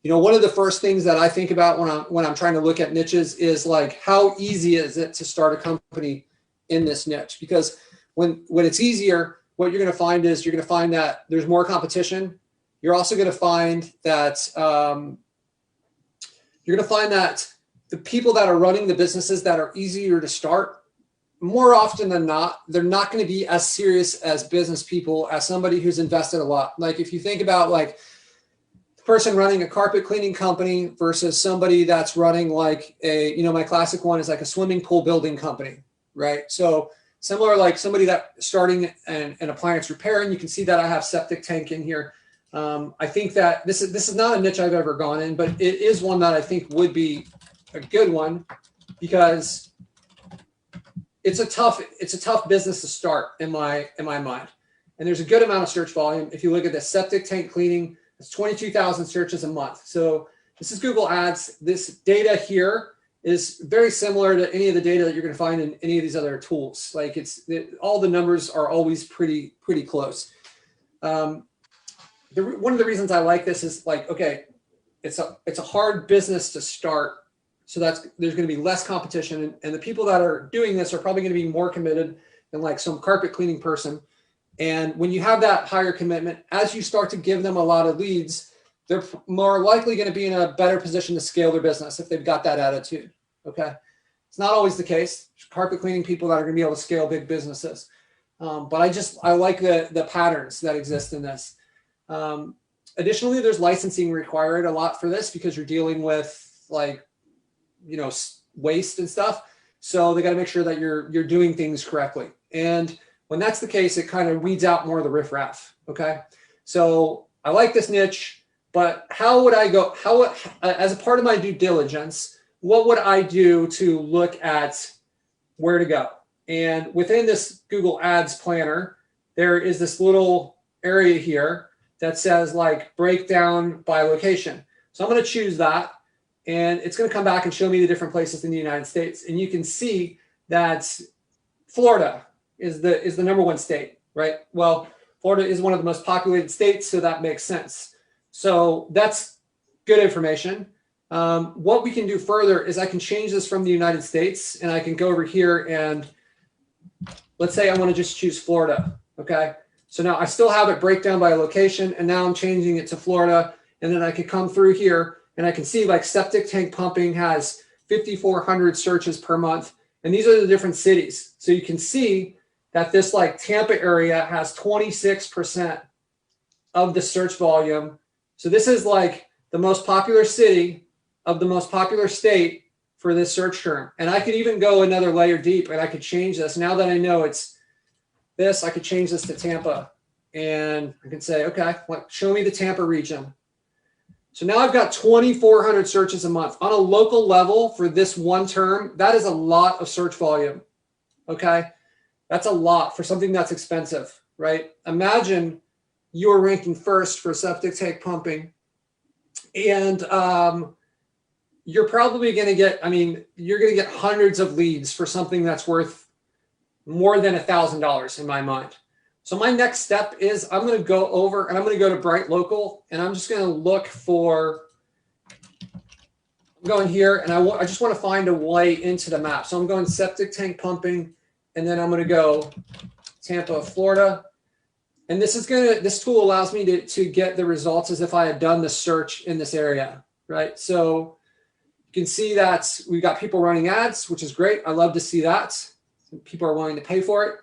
you know, one of the first things that I think about when I'm trying to look at niches is like, how easy is it to start a company in this niche? Because when it's easier, what you're going to find is you're going to find that there's more competition. You're also going to find that the people that are running the businesses that are easier to start, more often than not, they're not going to be as serious as business people as somebody who's invested a lot. Like if you think about like the person running a carpet cleaning company versus somebody that's running like a, you know, my classic one is like a swimming pool building company, right? So similar, like somebody that starting an appliance repair, and you can see that I have septic tank in here. I think that this is not a niche I've ever gone in, but it is one that I think would be a good one because it's a tough business to start in my mind. And there's a good amount of search volume. If you look at the septic tank cleaning, it's 22,000 searches a month. So this is Google Ads. This data here is very similar to any of the data that you're going to find in any of these other tools. Like all the numbers are always pretty close. One of the reasons I like this is like, okay, it's a hard business to start. So there's going to be less competition, and the people that are doing this are probably going to be more committed than like some carpet cleaning person. And when you have that higher commitment, as you start to give them a lot of leads, they're more likely going to be in a better position to scale their business if they've got that attitude. Okay. It's not always the case. There's carpet cleaning people that are going to be able to scale big businesses. But I like the patterns that exist in this. Additionally, there's licensing required a lot for this because you're dealing with like, you know, waste and stuff. So they got to make sure that you're doing things correctly. And when that's the case, it kind of weeds out more of the riffraff. Okay. So I like this niche, but how would I go? As a part of my due diligence, what would I do to look at where to go? And within this Google Ads planner, there is this little area here that says like breakdown by location. So I'm going to choose that. And it's going to come back and show me the different places in the United States. And you can see that Florida is the number one state, right? Well, Florida is one of the most populated states, so that makes sense. So that's good information. What we can do further is I can change this from the United States, and I can go over here and let's say I want to just choose Florida, okay? So now I still have it break down by location, and now I'm changing it to Florida, and then I could come through here and I can see like septic tank pumping has 5,400 searches per month. And these are the different cities. So you can see that this like Tampa area has 26% of the search volume. So this is like the most popular city of the most popular state for this search term. And I could even go another layer deep and I could change this. Now that I know it's this, I could change this to Tampa. And I can say, okay, show me the Tampa region. So now I've got 2,400 searches a month. On a local level for this one term, that is a lot of search volume, okay? That's a lot for something that's expensive, right? Imagine you're ranking first for septic tank pumping, and you're probably going to get, you're going to get hundreds of leads for something that's worth more than $1,000 in my mind. So my next step is I'm going to go over and I'm going to go to Bright Local, and I'm just going to look for, I'm going here and I just want to find a way into the map. So I'm going septic tank pumping, and then I'm going to go Tampa, Florida. And this tool allows me to get the results as if I had done the search in this area, right? So you can see that we've got people running ads, which is great. I love to see that. People are willing to pay for it.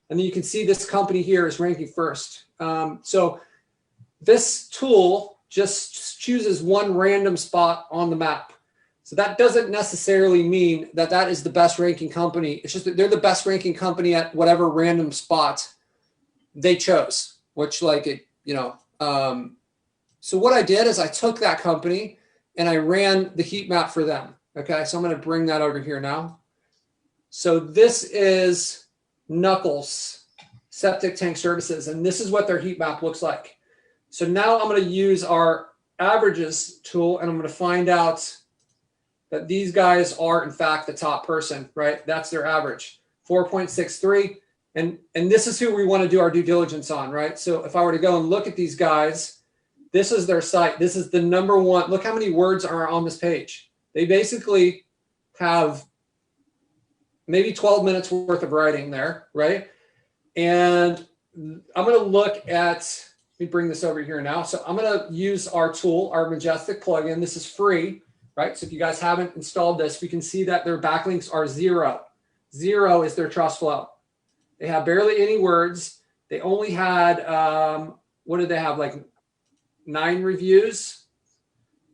And then you can see this company here is ranking first. So this tool just chooses one random spot on the map. So that doesn't necessarily mean that that is the best ranking company. It's just that they're the best ranking company at whatever random spot they chose, which like it, you know. So what I did is I took that company and I ran the heat map for them. Okay, so I'm going to bring that over here now. So this is Knuckles Septic Tank Services, and this is what their heat map looks like. So now I'm going to use our averages tool, and I'm going to find out that these guys are in fact the top person, right? That's their average, 4.63. And this is who we want to do our due diligence on, right? So if I were to go and look at these guys, This is their site. This is the #1. Look how many words are on this page. They basically have maybe 12 minutes worth of writing there, right? And I'm going to look at, let me bring this over here now. So I'm going to use our tool, our Majestic plugin. This is free, right? So if you guys haven't installed this, we can see that their backlinks are 0. 0 is their trust flow. They have barely any words. They only had, what did they have? Like 9 reviews.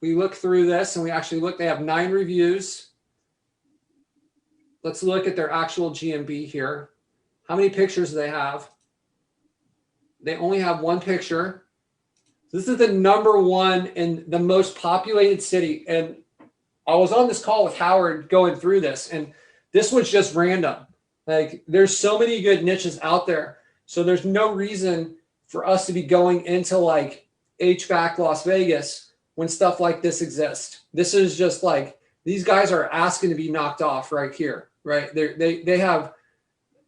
We look through this and we actually look, they have 9 reviews. Let's look at their actual GMB here. How many pictures do they have? They only have 1 picture. This is the #1 in the most populated city. And I was on this call with Howard going through this, and this was just random. Like, there's so many good niches out there. So there's no reason for us to be going into like HVAC Las Vegas when stuff like this exists. This is just like, these guys are asking to be knocked off right here, right? They have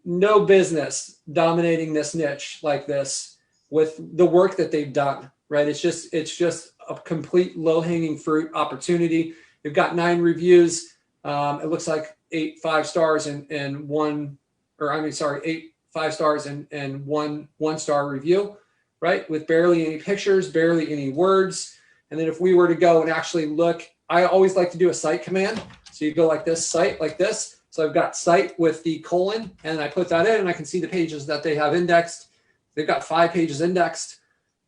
no business dominating this niche like this with the work that they've done, right? It's just a complete low-hanging fruit opportunity. They've got 9 reviews. It looks like 8 5-stars and 1, or I mean, sorry, 8 5-stars and 1 1-star review, right? With barely any pictures, barely any words. And then if we were to go and actually look, I always like to do a site command. So you go like this, site like this. So I've got site with the colon, and I put that in and I can see the pages that they have indexed. They've got 5 pages indexed.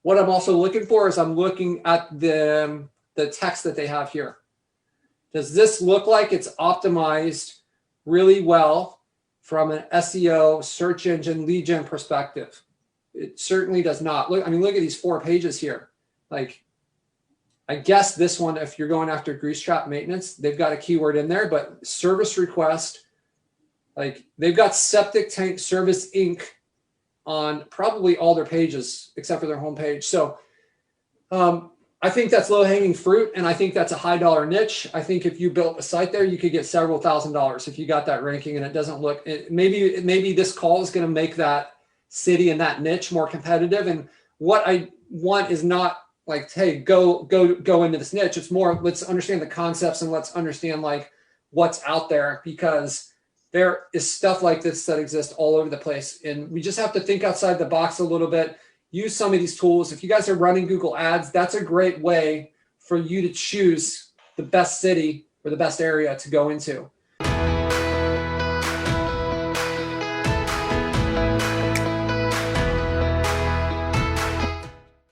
What I'm also looking for is I'm looking at the text that they have here. Does this look like it's optimized really well from an SEO, search engine, lead gen perspective? It certainly does not. Look, I mean, look at these 4 pages here. Like, I guess this one, if you're going after grease trap maintenance, they've got a keyword in there, but service request, like they've got septic tank service Inc. on probably all their pages except for their homepage. So I think that's low hanging fruit. And I think that's a high dollar niche. I think if you built a site there, you could get several $1,000s if you got that ranking and it doesn't look, maybe this call is going to make that city and that niche more competitive. And what I want is not like, hey, go into this niche. It's more, let's understand the concepts and let's understand like what's out there, because there is stuff like this that exists all over the place. And we just have to think outside the box a little bit, use some of these tools. If you guys are running Google Ads, that's a great way for you to choose the best city or the best area to go into.